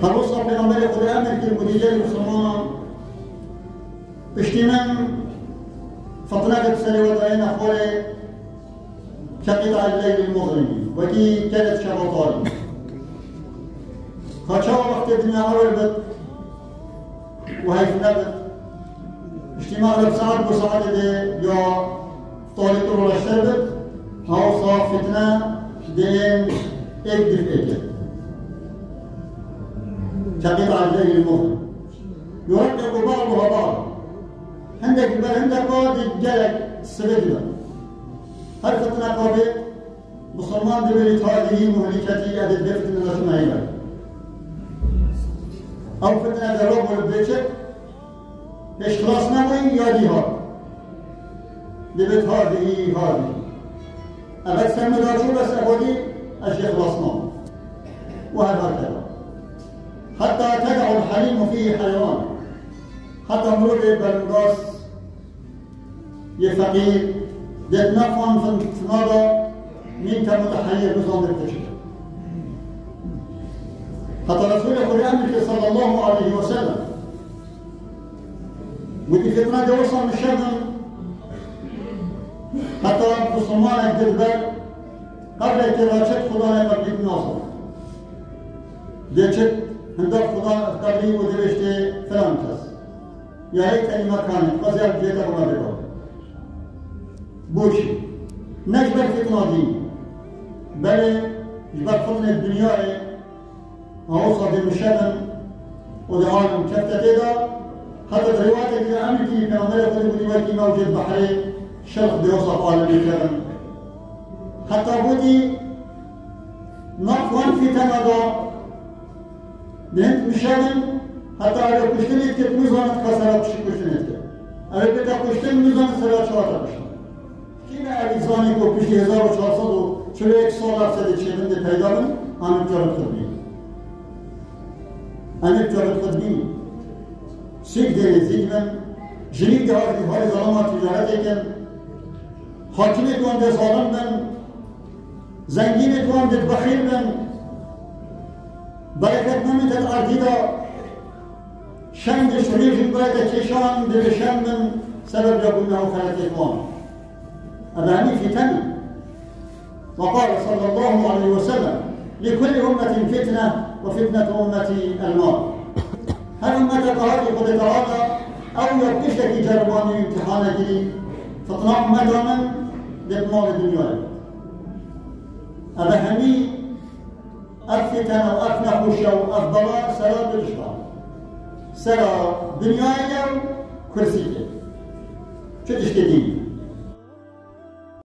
خلوصا پیغمبر خدا امر کرد و دیگر مسلمان اشتیمن فطنة سري وضعين أخوالي كقطع الليل المظلم وكي كانت شبطاري خشوا وقت الدنيا أول بد وهي في النبت اجتماع بسعد بسعد دي يا طالب طول الشربت هاو صار فتنة دين اكدف اكد كقطع الليل المظلم يركب بعضها بعض عندك قاضي جلك السبب هل فتنة قاضي مسلمان دبلت هذه مهلكتي أدد بفتنة الأسمائية أو فتنة درب والبيتشك إيش خلاصنا وين ياديها دبت هذه أبد سمى دارشو بس أبودي أشي خلاصنا وهكذا حتى تدع الحليم فيه حيوان حتى مرور بالناس يفقير يتنفن في ماذا من كان متحير نظام التشريع حتى رسول الله صلى الله عليه وسلم ودي فتنة جوصا من الشمن حتى مسلمان الدربال قبل اتراشة خدا يقبل ناصر ديشت هندف خدا قبلي ودرشت فلان كاس يا ريت أي مكان قصير جيتا وما بيقول بوشي نجبر فتنة دي بل جبر فتنة الدنيا أوصى بالمشابن ودعالم كفتة كده حتى الروايات اللي عملتي كان غير يقول دلوقتي موجود بحري شرق بيوصف عالم الكلام حتى بودي نقوان فتنة دا بنت مشابن حتى على كشتنيت كت ميزان تكسرت شي كشتنيت على بيتا كشتن ميزان سرات شواتا بشن كينا عزيزاني كو بشي 1441 سال افسد شي من پیدا من انا بجرد خدمي انا بجرد خدمي سيك ديني زيجمن جنيد هاري ظلامات تجارتي كن حاكمي كون دي ظالم من زنگيني كون دي بخير من بركت نمت الارضي دا شند شريف البلد كشان دلشان من سبب جابونه خلق إخوان أباني فتن وقال صلى الله عليه وسلم لكل أمة فتنة وفتنة أمتي المال هل أمة قهري قد تعالى أو يبتشك جرباني امتحانك فطنع مداما لإضمار الدنيا أبهني أفتن وأفنح شو أفضل سلام بالإشبار سرا دنياي كرسيك شو تشتدين